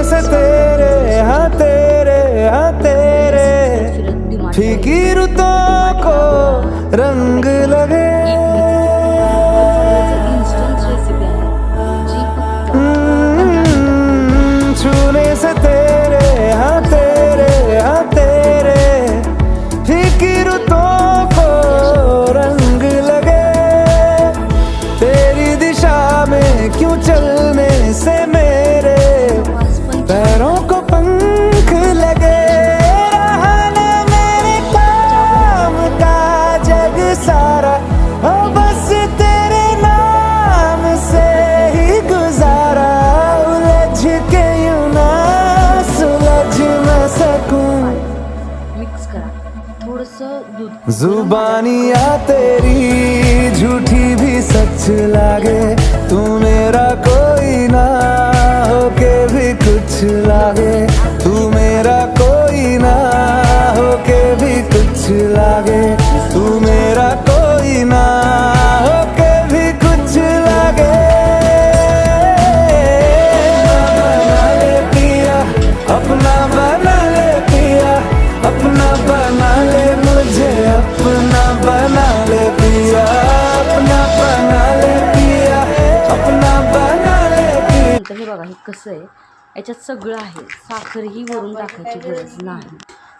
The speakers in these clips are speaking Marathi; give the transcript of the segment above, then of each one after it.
से तेरे हाँ तेरे हाँ तेरे फीकी रुतों को रंग लगे छूने से तेरे हाँ तेरे फीकी रुतों को रंग लगे तेरी दिशा में क्यों चलने से मेरे पैरों को पंख लगे रहा न मेरे काम का जग सारा हो बस तेरे नाम से ही गुजारा उलझ के यूं ना सुलझ न सकूं मिक्स करा थोडंसं दूध जुबानिया तेरी झूठी भी सच लागे तू मेरा कोई ना होके भी कुछ लागे तू मेरा कोई ना होके भी कुछ लागे तू मेरा कोई ना होके भी कुछ लागे बना ले पिया अपना बना ले पिया अपना बना ले मुझे अपना बना ले पिया अपना बना ले पिया अपना बना ले पिया नंतर हे बघा हे कसं आहे याच्यात सगळं आहे साखरही वरून टाकायची गरज नाही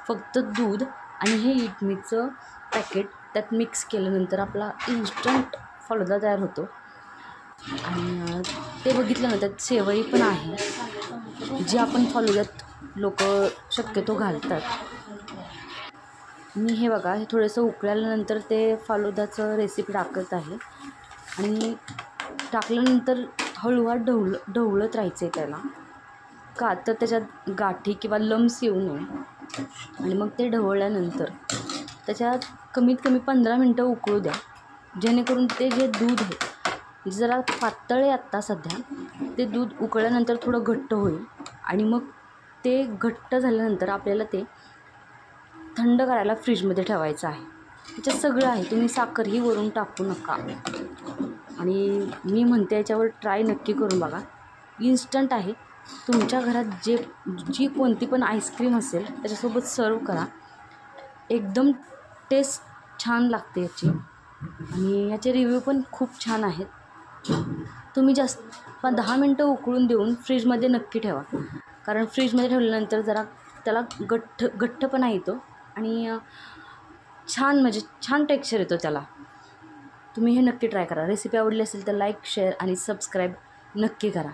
फक्त दूध आणि हे इटमीचं पॅकेट त्यात मिक्स केल्यानंतर आपला इन्स्टंट फालुदा तयार होतो आणि ते बघितलं ना त्यात सेवई पण आहे जे आपण फालुद्यात लोक शक्यतो घालतात मी हे बघा हे थोडंसं उकळल्यानंतर ते फालुदाचं रेसिपी टाकत आहे आणि टाकल्यानंतर हळूवार ढवळत राहायचं आहे त्याला का तर त्याच्यात गाठी किंवा लम्स येऊ नये आणि मग ते ढवळल्यानंतर त्याच्यात कमीत कमी 15 मिनटं उकळू द्या जेणेकरून ते जे दूध आहे जरा पातळ आहे आत्ता सध्या ते दूध उकळल्यानंतर थोडं घट्ट होईल आणि मग ते घट्ट झाल्यानंतर आपल्याला ते थंड करायला फ्रीजमध्ये ठेवायचं आहे त्याच्यात सगळं आहे तुम्ही साखरही वरून टाकू नका आणि मी म्हणते याच्यावर ट्राय नक्की करून बघा इन्स्टंट आहे तुमच्या घरात जी कोणती पण आईस्क्रीम असेल त्याच्यासोबत सर्व करा एकदम टेस्ट छान लागते याची आणि याचे रिव्ह्यू पण खूप छान आहेत तुम्ही जास्त 10 मिनटं उकळून देऊन फ्रीजमध्ये नक्की ठेवा कारण फ्रीजमध्ये ठेवल्यानंतर जरा त्याला घट्टपणा येतो आणि छान टेक्स्चर येतो त्याला तुम्ही हे नक्की ट्राय करा रेसिपी आवडली असेल तर लाईक शेअर आणि सबस्क्राईब नक्की करा